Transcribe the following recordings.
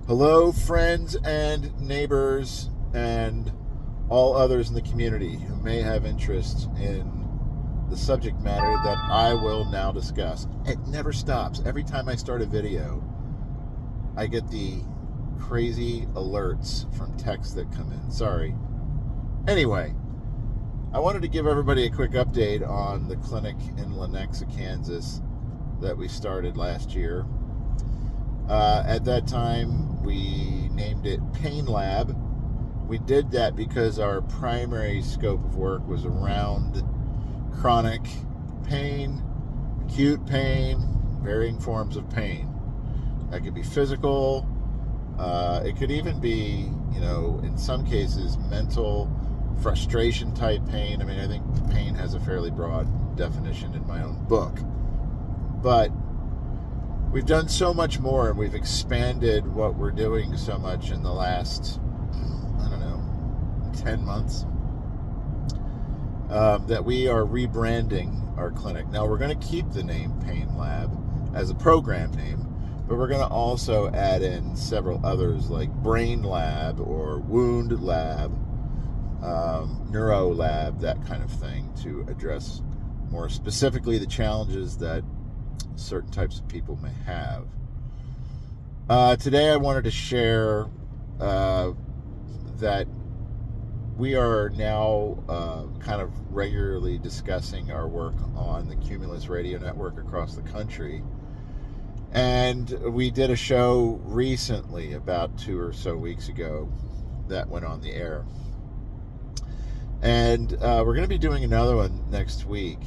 Hello, friends and neighbors, and all others in the community who may have interest in the subject matter that I will now discuss. It never stops. Every time I start a video, I get the crazy alerts from texts that come in. Sorry. Anyway, I wanted to give everybody a quick update on the clinic in Lenexa, Kansas that we started last year. At that time, we named it Pain Lab. We did that because our primary scope of work was around chronic pain, acute pain, varying forms of pain. That could be physical. It could even be, in some cases, mental frustration type pain. I mean, I think pain has a fairly broad definition in my own book. But we've done so much more, and we've expanded what we're doing so much in the last, 10 months, that we are rebranding our clinic. Now, we're going to keep the name Pain Lab as a program name, but we're going to also add in several others like Brain Lab or Wound Lab, Neuro Lab, that kind of thing, to address more specifically the challenges that certain types of people may have. Today I wanted to share that we are now kind of regularly discussing our work on the Cumulus Radio Network across the country. And we did a show recently, about 2 or so weeks ago, that went on the air. And we're going to be doing another one next week.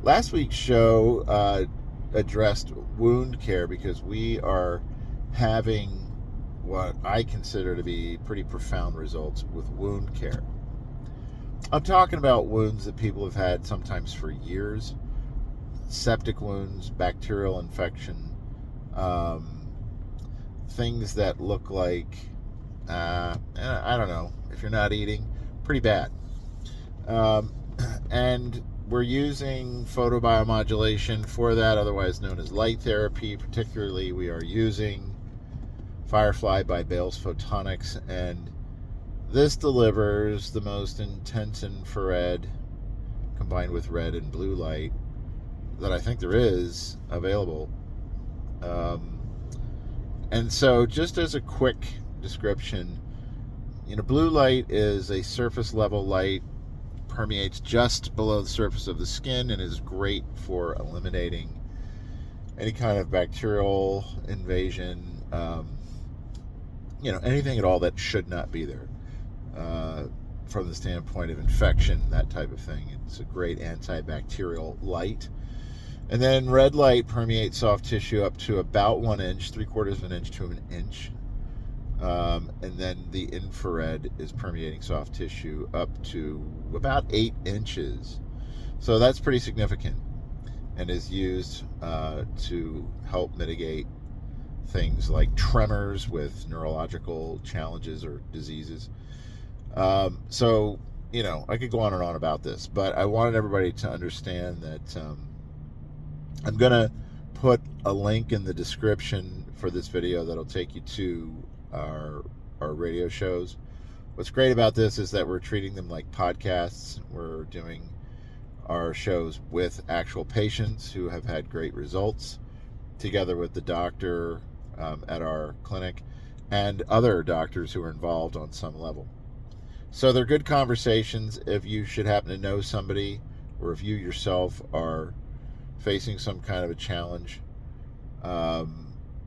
Last week's show addressed wound care because we are having what I consider to be pretty profound results with wound care. I'm talking about wounds that people have had sometimes for years, septic wounds, bacterial infection, things that look like, I don't know, if you're not eating, pretty bad. And we're using photobiomodulation for that, otherwise known as light therapy. Particularly, we are using Firefly by Bales Photonics, and this delivers the most intense infrared combined with red and blue light that I think there is available. And so, just as a quick description, blue light is a surface level light, permeates just below the surface of the skin, and is great for eliminating any kind of bacterial invasion, anything at all that should not be there, from the standpoint of infection, that type of thing. It's a great antibacterial light. And then red light permeates soft tissue up to about 1 inch, 3/4 of an inch to an inch. And then the infrared is permeating soft tissue up to about 8 inches. So that's pretty significant, and is used to help mitigate things like tremors with neurological challenges or diseases. So, I could go on and on about this, but I wanted everybody to understand that I'm going to put a link in the description for this video that'll take you to our radio shows. What's great about this is that we're treating them like podcasts. We're doing our shows with actual patients who have had great results, together with the doctor at our clinic and other doctors who are involved on some level. So they're good conversations. If you should happen to know somebody, or if you yourself are facing some kind of a challenge,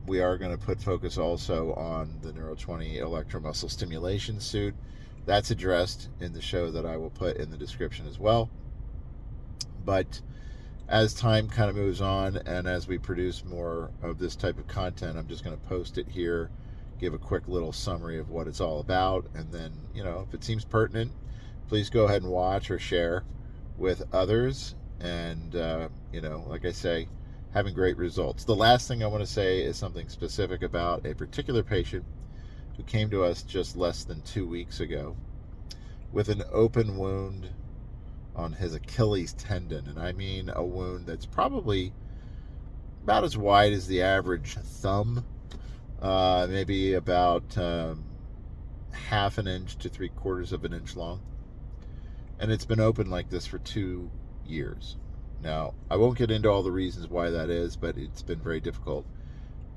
we are going to put focus also on the Neuro20 electromuscle stimulation suit. That's addressed in the show that I will put in the description as well. But as time kind of moves on, and as we produce more of this type of content, I'm just going to post it here, give a quick little summary of what it's all about, and then, if it seems pertinent, please go ahead and watch or share with others. And, like I say, having great results. The last thing I want to say is something specific about a particular patient who came to us just less than 2 weeks ago with an open wound on his Achilles tendon. And I mean a wound that's probably about as wide as the average thumb, maybe about half an inch to 3/4 of an inch long. And it's been open like this for 2 years. Now, I won't get into all the reasons why that is, but it's been very difficult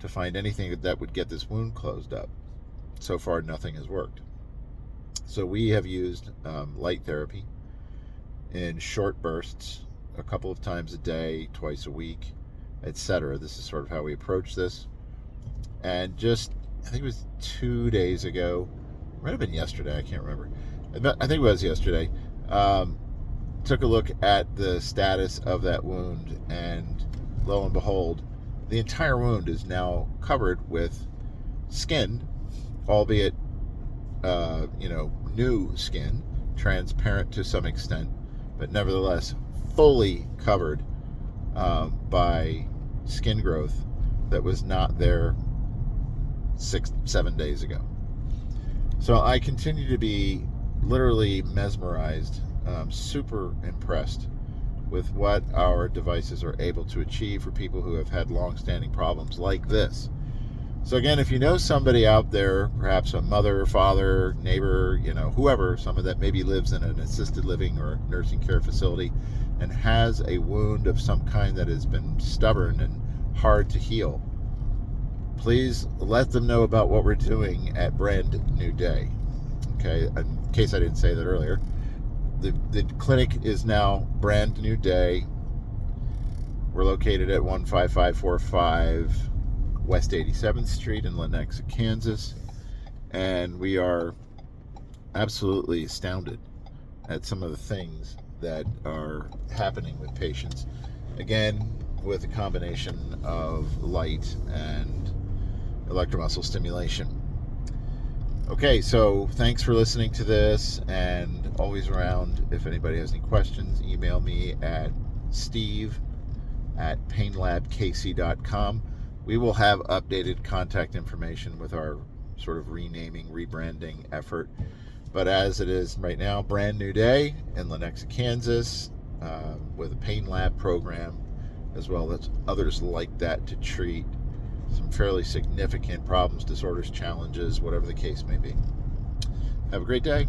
to find anything that would get this wound closed up. So far, nothing has worked. So we have used light therapy in short bursts, a couple of times a day, twice a week, etc. This is sort of how we approach this. And just, I think it was 2 days ago, it might have been yesterday, I can't remember. I think it was yesterday. Took a look at the status of that wound, and lo and behold, the entire wound is now covered with skin, albeit new skin, transparent to some extent, but nevertheless fully covered by skin growth that was not there 6-7 days ago. So I continue to be literally mesmerized, super impressed with what our devices are able to achieve for people who have had long-standing problems like this. So again, if you know somebody out there, perhaps a mother, father, neighbor, whoever, someone that maybe lives in an assisted living or nursing care facility and has a wound of some kind that has been stubborn and hard to heal, please let them know about what we're doing at Brand New Day. Okay, in case I didn't say that earlier, the clinic is now Brand New Day. We're located at 15545 West 87th Street in Lenexa, Kansas, and we are absolutely astounded at some of the things that are happening with patients. Again, with a combination of light and electromuscle stimulation. Okay, so thanks for listening to this, and always around, if anybody has any questions, email me at steve@painlabkc.com. We will have updated contact information with our sort of renaming, rebranding effort. But as it is right now, Brand New Day in Lenexa, Kansas, with a Pain Lab program, as well as others like that to treat some fairly significant problems, disorders, challenges, whatever the case may be. Have a great day.